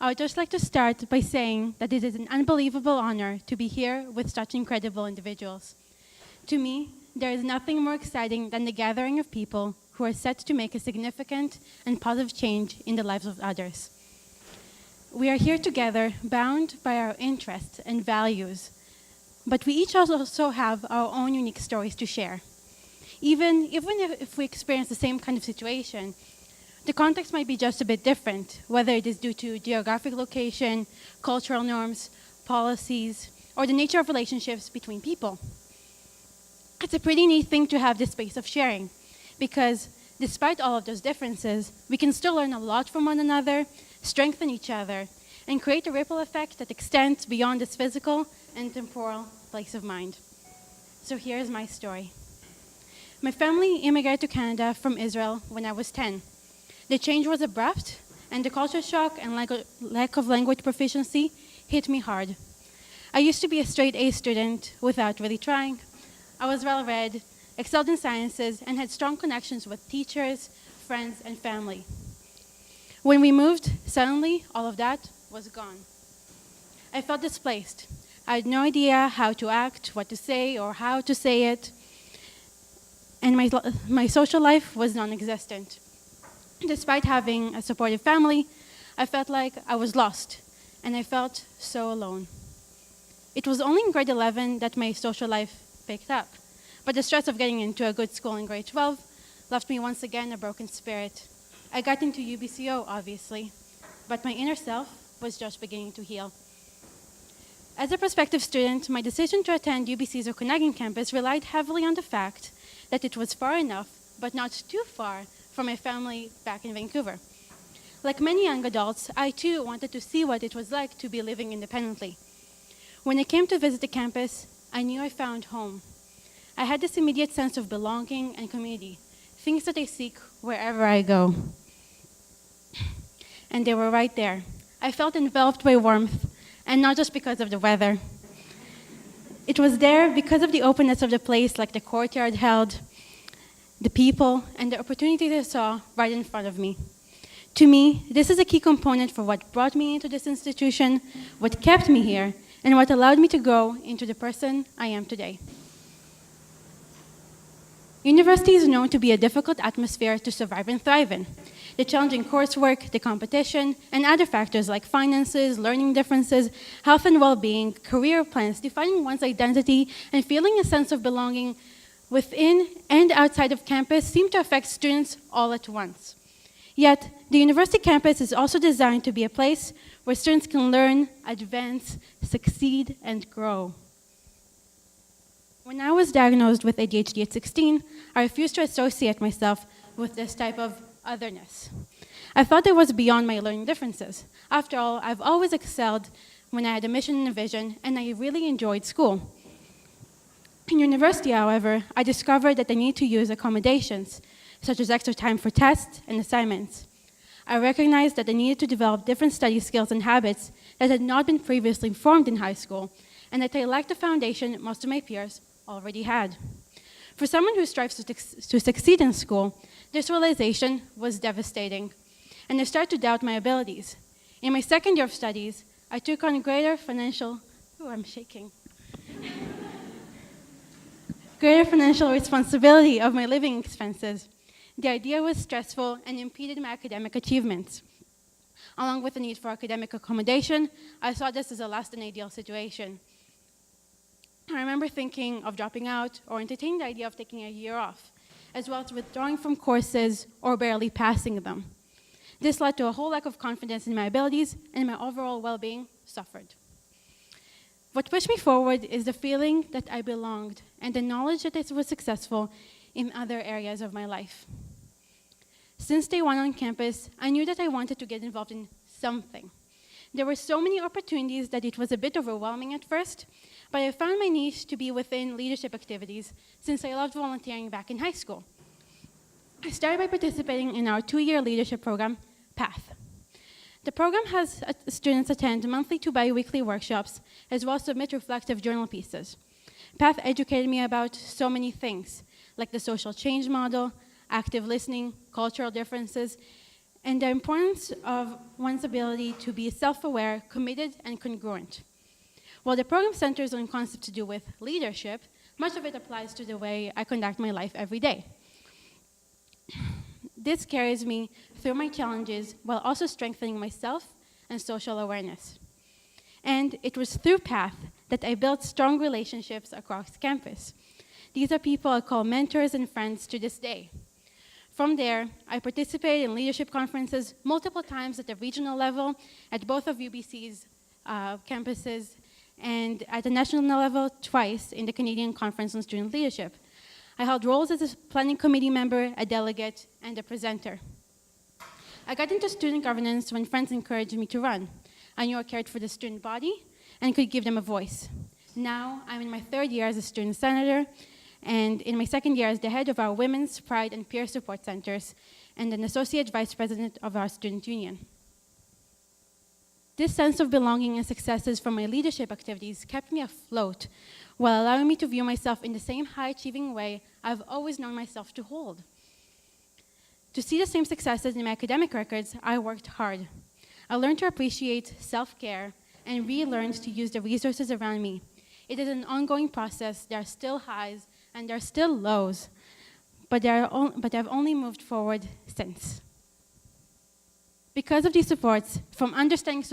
I would just like to start by saying that it is an unbelievable honor to be here with such incredible individuals. To me, there is nothing more exciting than the gathering of people who are set to make a significant and positive change in the lives of others. We are here together, bound by our interests and values, but we each also have our own unique stories to share. Even if we experience the same kind of situation, the context might be just a bit different, whether it is due to geographic location, cultural norms, policies, or the nature of relationships between people. It's a pretty neat thing to have this space of sharing, because despite all of those differences, we can still learn a lot from one another, strengthen each other, and create a ripple effect that extends beyond this physical and temporal place of mind. So here's my story. My family immigrated to Canada from Israel when I was 10. The change was abrupt, and the culture shock and lack of language proficiency hit me hard. I used to be a straight A student without really trying. I was well-read, excelled in sciences, and had strong connections with teachers, friends, and family. When we moved, suddenly, all of that was gone. I felt displaced. I had no idea how to act, what to say, or how to say it, and my social life was non-existent. Despite having a supportive family, I felt like I was lost, and I felt so alone. It was only in grade 11 that my social life picked up, but the stress of getting into a good school in grade 12 left me once again a broken spirit. I got into UBCO, obviously, but my inner self was just beginning to heal. As a prospective student, my decision to attend UBC's Okanagan campus relied heavily on the fact that it was far enough, but not too far, from my family back in Vancouver. Like many young adults, I too wanted to see what it was like to be living independently. When I came to visit the campus, I knew I found home. I had this immediate sense of belonging and community, things that I seek wherever I go. And they were right there. I felt enveloped by warmth, and not just because of the weather. It was there because of the openness of the place, like the courtyard held, the people, and the opportunities I saw right in front of me. To me, this is a key component for what brought me into this institution, what kept me here, and what allowed me to grow into the person I am today. University is known to be a difficult atmosphere to survive and thrive in. The challenging coursework, the competition, and other factors like finances, learning differences, health and well-being, career plans, defining one's identity, and feeling a sense of belonging within and outside of campus seem to affect students all at once. Yet, the university campus is also designed to be a place where students can learn, advance, succeed, and grow. When I was diagnosed with ADHD at 16, I refused to associate myself with this type of otherness. I thought it was beyond my learning differences. After all, I've always excelled when I had a mission and a vision, and I really enjoyed school. In university, however, I discovered that I need to use accommodations, such as extra time for tests and assignments. I recognized that I needed to develop different study skills and habits that had not been previously formed in high school, and that I lacked the foundation most of my peers already had. For someone who strives to succeed in school, this realization was devastating, and I started to doubt my abilities. In my second year of studies, I took on greater financial responsibility of my living expenses. The idea was stressful and impeded my academic achievements. Along with the need for academic accommodation, I saw this as a less than ideal situation. I remember thinking of dropping out or entertaining the idea of taking a year off, as well as withdrawing from courses or barely passing them. This led to a whole lack of confidence in my abilities, and my overall well-being suffered. What pushed me forward is the feeling that I belonged and the knowledge that I was successful in other areas of my life. Since day one on campus, I knew that I wanted to get involved in something. There were so many opportunities that it was a bit overwhelming at first, but I found my niche to be within leadership activities since I loved volunteering back in high school. I started by participating in our 2-year leadership program, PATH. The program has students attend monthly to bi-weekly workshops, as well as submit reflective journal pieces. PATH educated me about so many things, like the social change model, active listening, cultural differences, and the importance of one's ability to be self-aware, committed, and congruent. While the program centers on concepts to do with leadership, much of it applies to the way I conduct my life every day. This carries me through my challenges while also strengthening myself and social awareness. And it was through PATH that I built strong relationships across campus. These are people I call mentors and friends to this day. From there, I participated in leadership conferences multiple times at the regional level, at both of UBC's campuses, and at the national level twice in the Canadian Conference on Student Leadership. I held roles as a planning committee member, a delegate, and a presenter. I got into student governance when friends encouraged me to run. I knew I cared for the student body and could give them a voice. Now, I'm in my third year as a student senator, and in my second year as the head of our Women's Pride and Peer Support Centers, and an associate vice president of our student union. This sense of belonging and successes from my leadership activities kept me afloat, while allowing me to view myself in the same high-achieving way I've always known myself to hold. To see the same successes in my academic records, I worked hard. I learned to appreciate self-care and relearned to use the resources around me. It is an ongoing process. There are still highs and there are still lows, but I've only moved forward since. Because of these supports, from understanding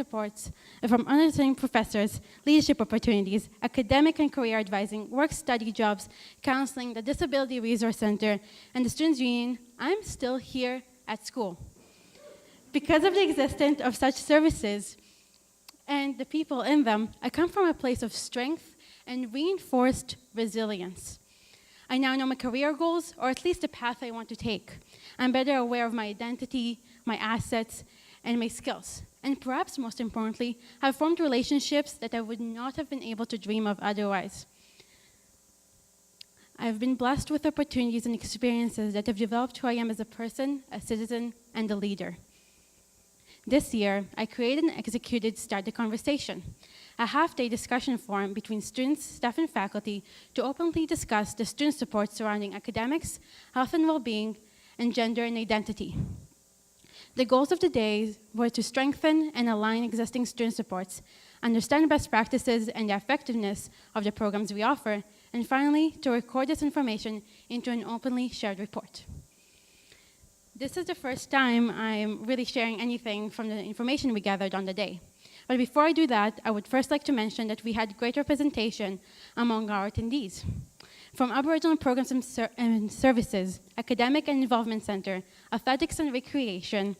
professors, leadership opportunities, academic and career advising, work-study jobs, counseling, the Disability Resource Center, and the Students' Union, I'm still here at school. Because of the existence of such services and the people in them, I come from a place of strength and reinforced resilience. I now know my career goals, or at least the path I want to take. I'm better aware of my identity, my assets, and my skills. And perhaps most importantly, have formed relationships that I would not have been able to dream of otherwise. I've been blessed with opportunities and experiences that have developed who I am as a person, a citizen, and a leader. This year, I created and executed Start the Conversation, a half-day discussion forum between students, staff, and faculty to openly discuss the student support surrounding academics, health and well-being, and gender and identity. The goals of the day were to strengthen and align existing student supports, understand best practices and the effectiveness of the programs we offer, and finally, to record this information into an openly shared report. This is the first time I'm really sharing anything from the information we gathered on the day. But before I do that, I would first like to mention that we had great representation among our attendees. From Aboriginal Programs and Services, Academic and Involvement Center, Athletics and Recreation,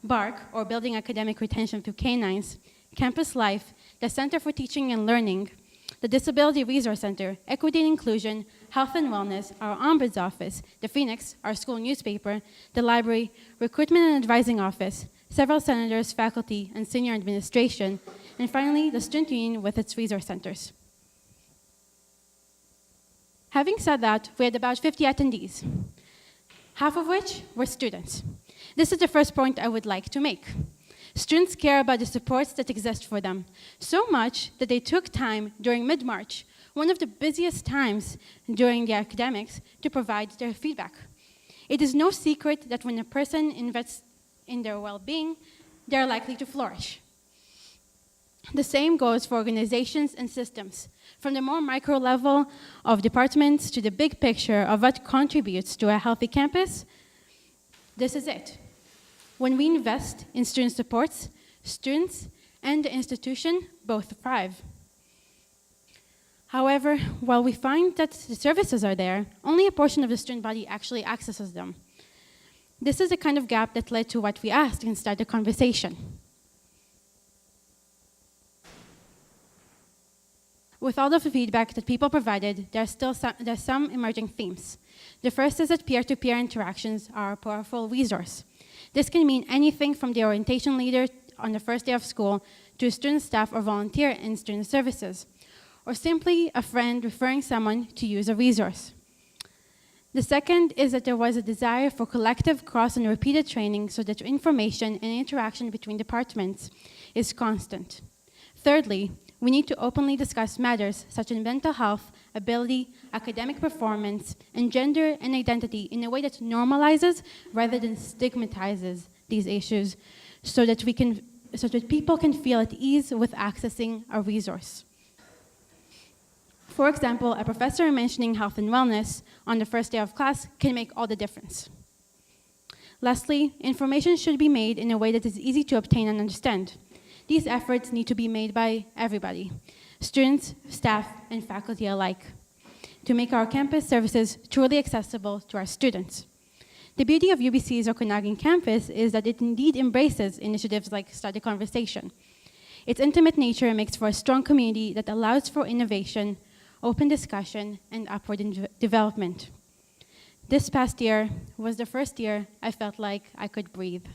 BARC, or Building Academic Retention Through Canines, Campus Life, the Center for Teaching and Learning, the Disability Resource Center, Equity and Inclusion, Health and Wellness, our Ombuds Office, the Phoenix, our school newspaper, the Library, Recruitment and Advising Office, several senators, faculty, and senior administration, and finally, the Student Union with its resource centers. Having said that, we had about 50 attendees, half of which were students. This is the first point I would like to make. Students care about the supports that exist for them, so much that they took time during mid-March, one of the busiest times during the academics, to provide their feedback. It is no secret that when a person invests in their well-being, they're likely to flourish. The same goes for organizations and systems, from the more micro level of departments to the big picture of what contributes to a healthy campus. This is it. When we invest in student supports, students and the institution both thrive. However, while we find that the services are there, only a portion of the student body actually accesses them. This is the kind of gap that led to what we asked in Start the Conversation. With all of the feedback that people provided, there's some emerging themes. The first is that peer-to-peer interactions are a powerful resource. This can mean anything from the orientation leader on the first day of school to a student staff or volunteer in student services, or simply a friend referring someone to use a resource. The second is that there was a desire for collective cross and repeated training so that information and interaction between departments is constant. Thirdly, we need to openly discuss matters such as mental health, ability, academic performance, and gender and identity in a way that normalizes rather than stigmatizes these issues so that people can feel at ease with accessing a resource. For example, a professor mentioning health and wellness on the first day of class can make all the difference. Lastly, information should be made in a way that is easy to obtain and understand. These efforts need to be made by everybody, students, staff, and faculty alike, to make our campus services truly accessible to our students. The beauty of UBC's Okanagan campus is that it indeed embraces initiatives like Start a Conversation. Its intimate nature makes for a strong community that allows for innovation, open discussion, and upward development. This past year was the first year I felt like I could breathe.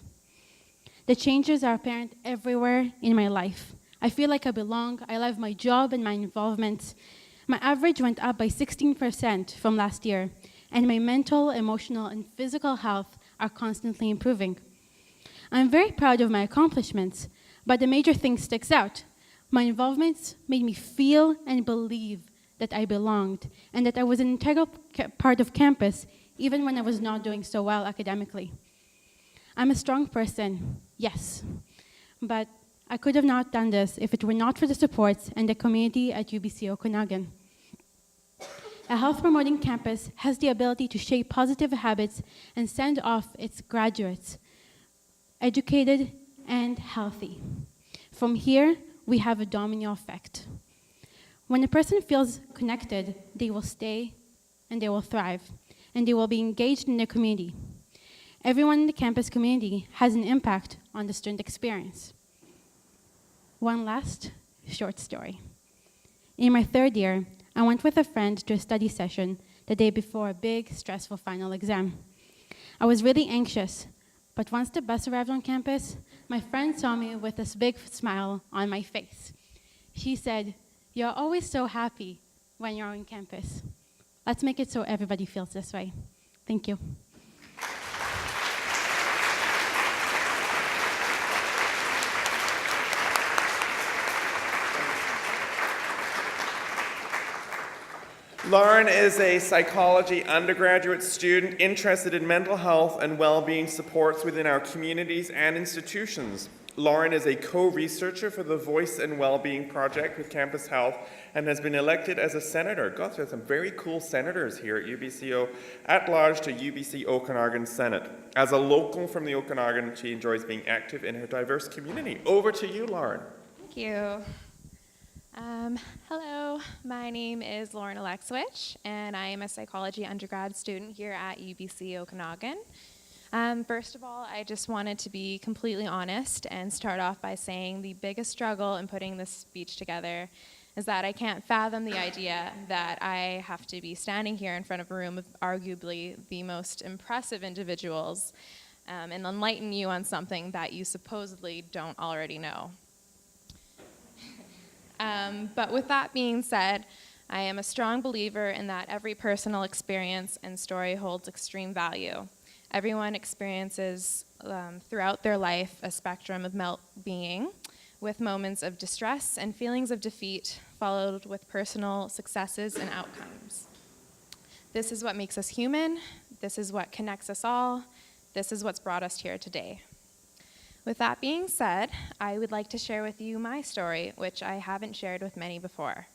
The changes are apparent everywhere in my life. I feel like I belong, I love my job and my involvement. My average went up by 16% from last year, and my mental, emotional, and physical health are constantly improving. I'm very proud of my accomplishments, but the major thing sticks out. My involvements made me feel and believe that I belonged and that I was an integral part of campus, even when I was not doing so well academically. I'm a strong person, yes, but I could have not done this if it were not for the supports and the community at UBC Okanagan. A health-promoting campus has the ability to shape positive habits and send off its graduates educated and healthy. From here, we have a domino effect. When a person feels connected, they will stay and they will thrive, and they will be engaged in their community. Everyone in the campus community has an impact on the student experience. One last short story. In my third year, I went with a friend to a study session the day before a big, stressful final exam. I was really anxious, but once the bus arrived on campus, my friend saw me with this big smile on my face. She said, "You're always so happy when you're on campus." Let's make it so everybody feels this way. Thank you. Lauren is a psychology undergraduate student interested in mental health and well-being supports within our communities and institutions. Lauren is a co-researcher for the Voice and Wellbeing Project with Campus Health and has been elected as a senator. God, there's some very cool senators here at UBCO at large to UBC Okanagan Senate. As a local from the Okanagan, she enjoys being active in her diverse community. Over to you, Lauren. Thank you. Hello, my name is Lauren Oleksewich, and I am a psychology undergrad student here at UBC Okanagan. First of all, I just wanted to be completely honest and start off by saying the biggest struggle in putting this speech together is that I can't fathom the idea that I have to be standing here in front of a room of arguably the most impressive individuals and enlighten you on something that you supposedly don't already know. But with that being said, I am a strong believer in that every personal experience and story holds extreme value. Everyone experiences throughout their life a spectrum of well-being, with moments of distress and feelings of defeat, followed with personal successes and outcomes. This is what makes us human. This is what connects us all. This is what's brought us here today. With that being said, I would like to share with you my story, which I haven't shared with many before.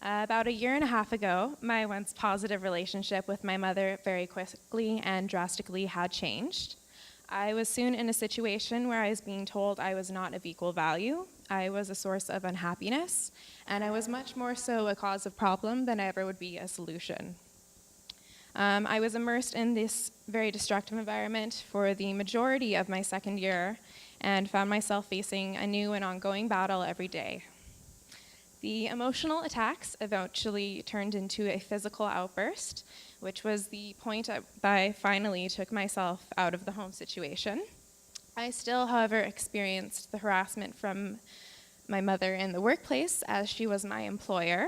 About a year and a half ago, my once positive relationship with my mother very quickly and drastically had changed. I was soon in a situation where I was being told I was not of equal value, I was a source of unhappiness, and I was much more so a cause of problem than I ever would be a solution. I was immersed in this very destructive environment for the majority of my second year and found myself facing a new and ongoing battle every day. The emotional attacks eventually turned into a physical outburst, which was the point that I finally took myself out of the home situation. I still, however, experienced the harassment from my mother in the workplace as she was my employer.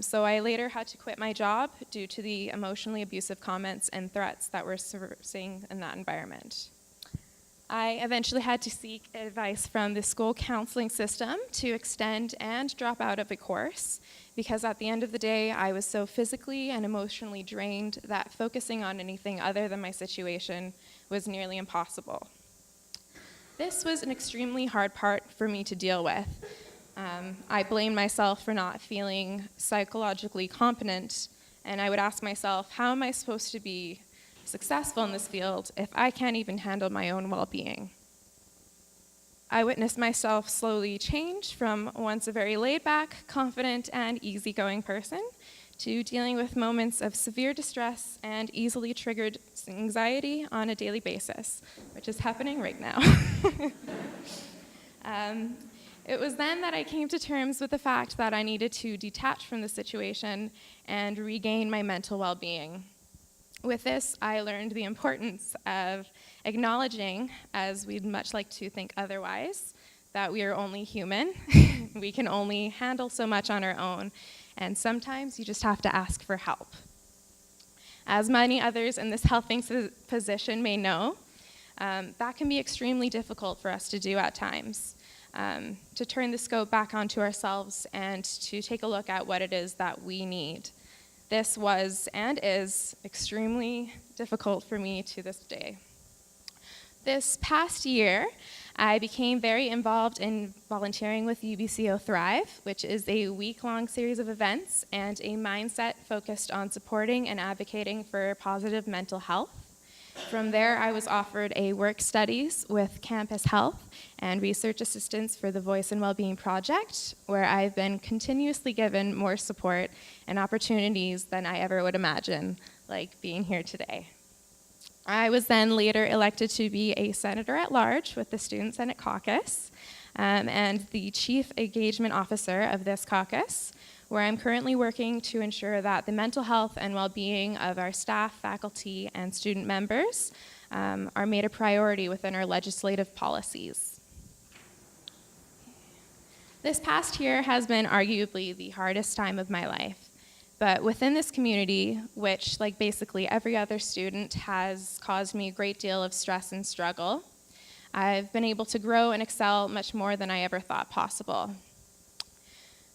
So I later had to quit my job due to the emotionally abusive comments and threats that were surfacing in that environment. I eventually had to seek advice from the school counseling system to extend and drop out of a course, because at the end of the day, I was so physically and emotionally drained that focusing on anything other than my situation was nearly impossible. This was an extremely hard part for me to deal with. I blamed myself for not feeling psychologically competent, and I would ask myself, how am I supposed to be successful in this field if I can't even handle my own well-being? I witnessed myself slowly change from once a very laid-back, confident, and easygoing person to dealing with moments of severe distress and easily triggered anxiety on a daily basis, which is happening right now. It was then that I came to terms with the fact that I needed to detach from the situation and regain my mental well-being. With this, I learned the importance of acknowledging, as we'd much like to think otherwise, that we are only human. We can only handle so much on our own, and sometimes you just have to ask for help. As many others in this helping position may know, that can be extremely difficult for us to do at times, to turn the scope back onto ourselves and to take a look at what it is that we need. This was and is extremely difficult for me to this day. This past year, I became very involved in volunteering with UBCO Thrive, which is a week-long series of events and a mindset focused on supporting and advocating for positive mental health. From there, I was offered a work studies with Campus Health and research assistance for the Voice and Wellbeing Project, where I've been continuously given more support and opportunities than I ever would imagine, like being here today. I was then later elected to be a senator at large with the Student Senate Caucus, and the chief engagement officer of this caucus, where I'm currently working to ensure that the mental health and well-being of our staff, faculty, and student members are made a priority within our legislative policies. This past year has been arguably the hardest time of my life, but within this community, which, like basically every other student, has caused me a great deal of stress and struggle, I've been able to grow and excel much more than I ever thought possible.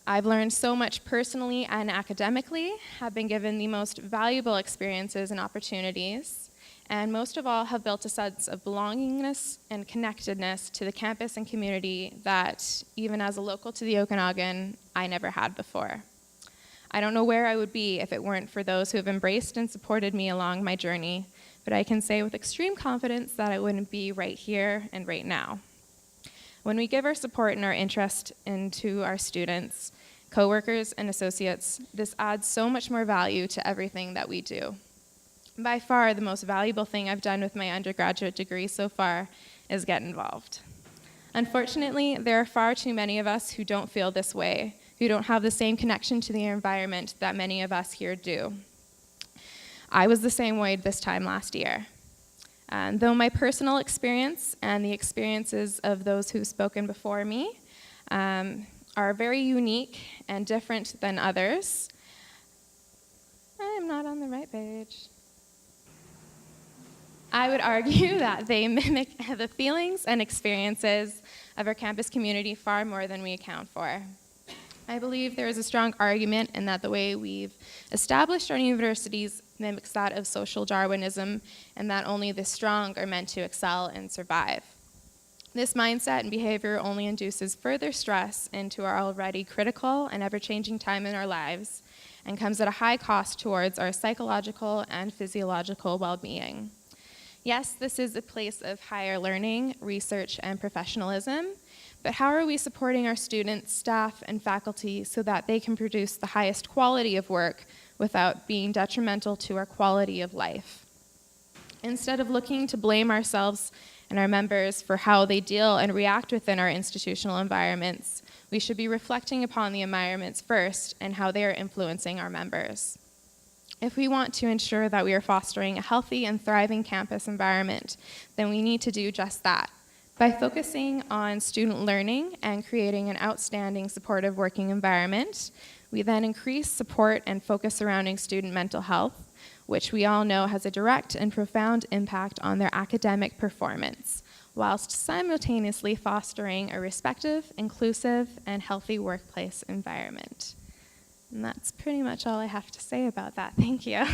I've learned so much personally and academically, have been given the most valuable experiences and opportunities, and most of all have built a sense of belongingness and connectedness to the campus and community that, even as a local to the Okanagan, I never had before. I don't know where I would be if it weren't for those who have embraced and supported me along my journey, but I can say with extreme confidence that I wouldn't be right here and right now. When we give our support and our interest into our students, coworkers, and associates, this adds so much more value to everything that we do. By far, the most valuable thing I've done with my undergraduate degree so far is get involved. Unfortunately, there are far too many of us who don't feel this way, who don't have the same connection to the environment that many of us here do. I was the same way this time last year. Though my personal experience and the experiences of those who've spoken before me are very unique and different than others, I'm not on the right page. I would argue that they mimic the feelings and experiences of our campus community far more than we account for. I believe there is a strong argument in that the way we've established our universities mimics that of social Darwinism, and that only the strong are meant to excel and survive. This mindset and behavior only induces further stress into our already critical and ever-changing time in our lives, and comes at a high cost towards our psychological and physiological well-being. Yes, this is a place of higher learning, research, and professionalism, but how are we supporting our students, staff, and faculty so that they can produce the highest quality of work without being detrimental to our quality of life? Instead of looking to blame ourselves and our members for how they deal and react within our institutional environments, we should be reflecting upon the environments first and how they are influencing our members. If we want to ensure that we are fostering a healthy and thriving campus environment, then we need to do just that. By focusing on student learning and creating an outstanding supportive working environment, we then increase support and focus surrounding student mental health, which we all know has a direct and profound impact on their academic performance, whilst simultaneously fostering a respectful, inclusive, and healthy workplace environment. And that's pretty much all I have to say about that. Thank you.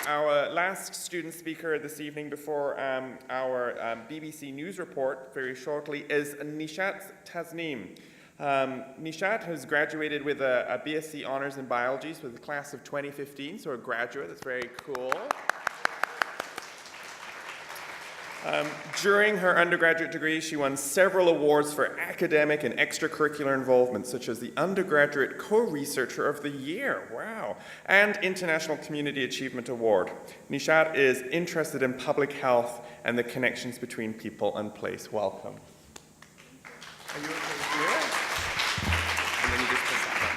Our last student speaker this evening before our BBC News report very shortly is Nishat Tasnim. Nishat has graduated with a BSc Honours in Biology with the class of 2015, so a graduate. That's very cool. During her undergraduate degree, she won several awards for academic and extracurricular involvement, such as the Undergraduate Co-Researcher of the Year, wow, and International Community Achievement Award. Nishat is interested in public health and the connections between people and place. Welcome. Are you okay here? And then you just press that button.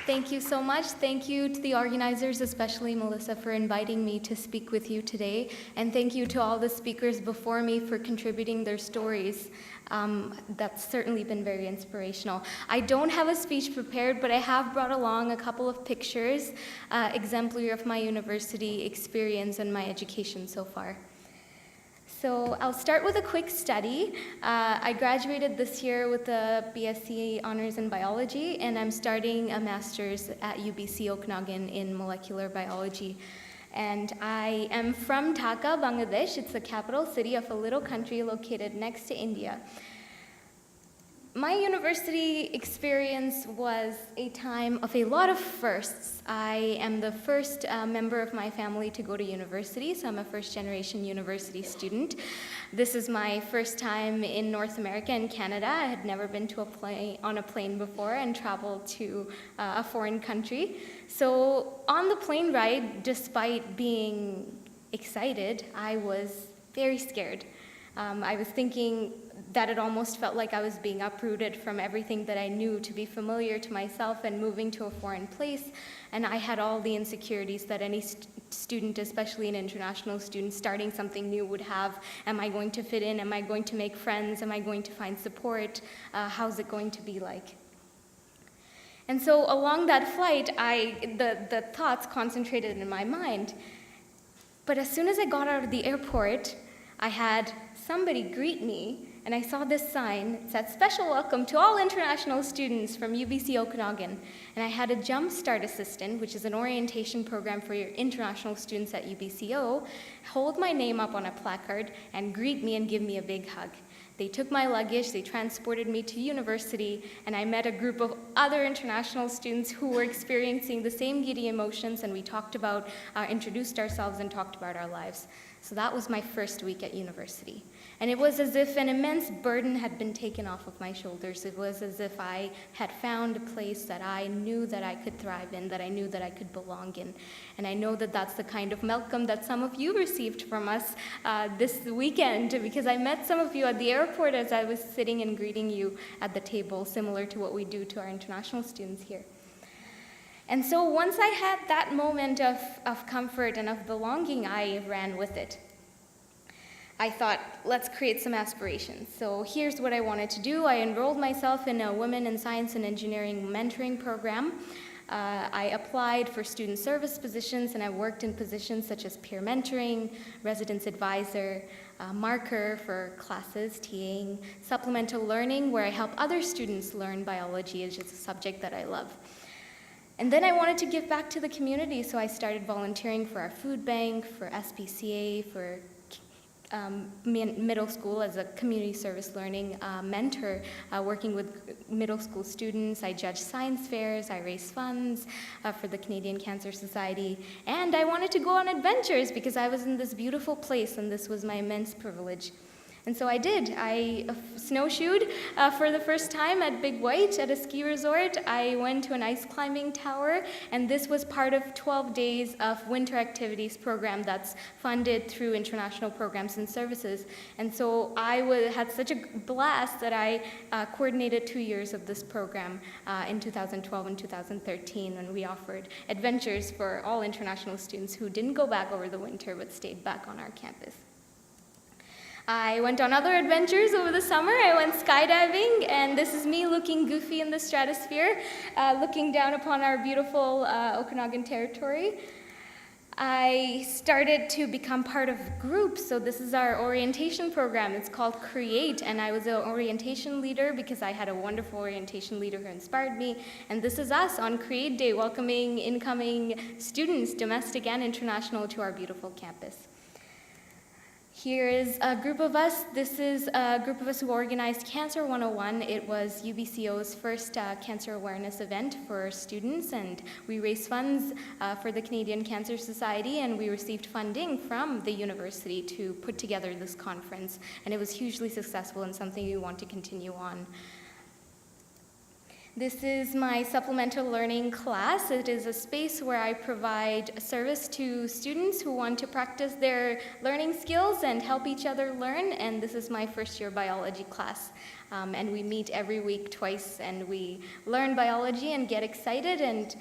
Thank you so much. Thank you to the organizers, especially Melissa, for inviting me to speak with you today. And thank you to all the speakers before me for contributing their stories. That's certainly been very inspirational. I don't have a speech prepared, but I have brought along a couple of pictures, exemplary of my university experience and my education so far. So I'll start with a quick study. I graduated this year with a BSc Honours in Biology, and I'm starting a master's at UBC Okanagan in molecular biology. And I am from Dhaka, Bangladesh. It's the capital city of a little country located next to India. My university experience was a time of a lot of firsts. I am the first member of my family to go to university, so I'm a first-generation university student. This is my first time in North America and Canada. I had never been to on a plane before and traveled to a foreign country. So on the plane ride, despite being excited, I was very scared. I was thinking that it almost felt like I was being uprooted from everything that I knew to be familiar to myself and moving to a foreign place. And I had all the insecurities that any student, especially an international student, starting something new would have. Am I going to fit in? Am I going to make friends? Am I going to find support? How's it going to be like? And so along that flight, the thoughts concentrated in my mind. But as soon as I got out of the airport, I had somebody greet me, and I saw this sign. It said, "Special welcome to all international students from UBC Okanagan." And I had a Jumpstart assistant, which is an orientation program for your international students at UBCO, hold my name up on a placard and greet me and give me a big hug. They took my luggage, they transported me to university, and I met a group of other international students who were experiencing the same giddy emotions, and we talked about, introduced ourselves and talked about our lives. So that was my first week at university. And it was as if an immense burden had been taken off of my shoulders. It was as if I had found a place that I knew that I could thrive in, that I knew that I could belong in. And I know that that's the kind of welcome that some of you received from us this weekend, because I met some of you at the airport as I was sitting and greeting you at the table, similar to what we do to our international students here. And so once I had that moment of comfort and of belonging, I ran with it. I thought, let's create some aspirations. So here's what I wanted to do. I enrolled myself in a Women in Science and Engineering mentoring program. I applied for student service positions, and I worked in positions such as peer mentoring, residence advisor, marker for classes, TAing, supplemental learning, where I help other students learn biology, which is a subject that I love. And then I wanted to give back to the community, so I started volunteering for our food bank, for SPCA, for middle school as a community service learning mentor, working with middle school students. I judged science fairs, I raised funds for the Canadian Cancer Society, and I wanted to go on adventures because I was in this beautiful place and this was my immense privilege. And so I did. I snowshoed for the first time at Big White at a ski resort. I went to an ice climbing tower, and this was part of 12 days of winter activities program that's funded through international programs and services. And so I had such a blast that I coordinated 2 years of this program in 2012 and 2013, when we offered adventures for all international students who didn't go back over the winter but stayed back on our campus. I went on other adventures over the summer. I went skydiving, and this is me looking goofy in the stratosphere, looking down upon our beautiful Okanagan territory. I started to become part of groups, so this is our orientation program. It's called Create, and I was an orientation leader because I had a wonderful orientation leader who inspired me. And this is us on Create Day, welcoming incoming students, domestic and international, to our beautiful campus. Here is a group of us. This is a group of us who organized Cancer 101. It was UBCO's first cancer awareness event for students, and we raised funds for the Canadian Cancer Society, and we received funding from the university to put together this conference, and it was hugely successful and something we want to continue on. This is my supplemental learning class. It is a space where I provide service to students who want to practice their learning skills and help each other learn, and this is my first year biology class. And we meet every week twice, and we learn biology and get excited and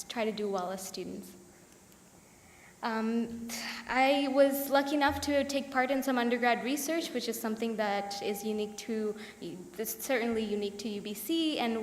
try to do well as students. I was lucky enough to take part in some undergrad research, which is something that is unique to, it's certainly unique to UBC, and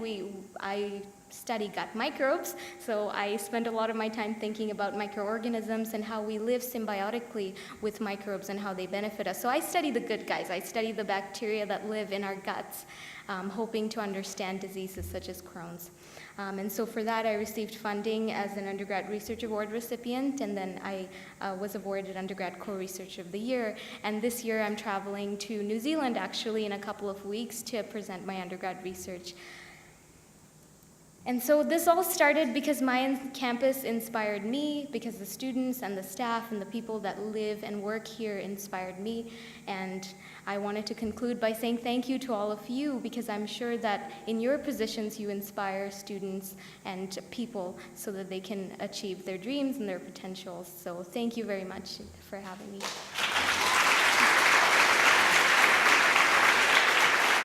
I study gut microbes, so I spent a lot of my time thinking about microorganisms and how we live symbiotically with microbes and how they benefit us. So I study the good guys. I study the bacteria that live in our guts, hoping to understand diseases such as Crohn's. And so for that, I received funding as an undergrad research award recipient, and then I was awarded undergrad co-researcher of the year. And this year, I'm traveling to New Zealand, actually, in a couple of weeks to present my undergrad research. And so this all started because my campus inspired me, because the students and the staff and the people that live and work here inspired me. And I wanted to conclude by saying thank you to all of you, because I'm sure that in your positions you inspire students and people so that they can achieve their dreams and their potentials. So thank you very much for having me.